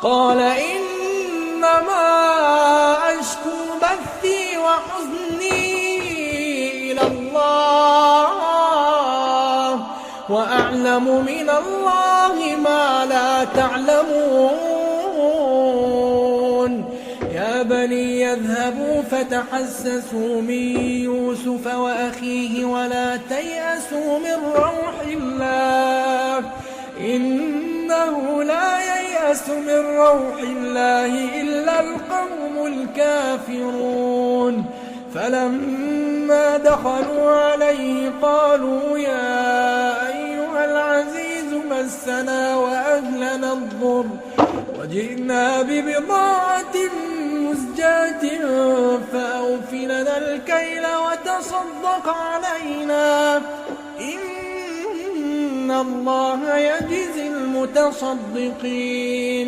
قال إنما أشكو بثي وحزني إلى الله وأعلم من الله ما لا تعلمون يا بني يذهبوا فتحسسوا من يوسف وأخيه ولا تيأسوا من روح الله إنه لا ييأس من روح الله إلا القوم الكافرون فلما دخلوا عليه قالوا يا أيها العزيز مسنا وأهلنا الضر وجئنا ببضاعة مزجاة فأوف لنا الكيل وتصدق علينا إن الله يجزي المتصدقين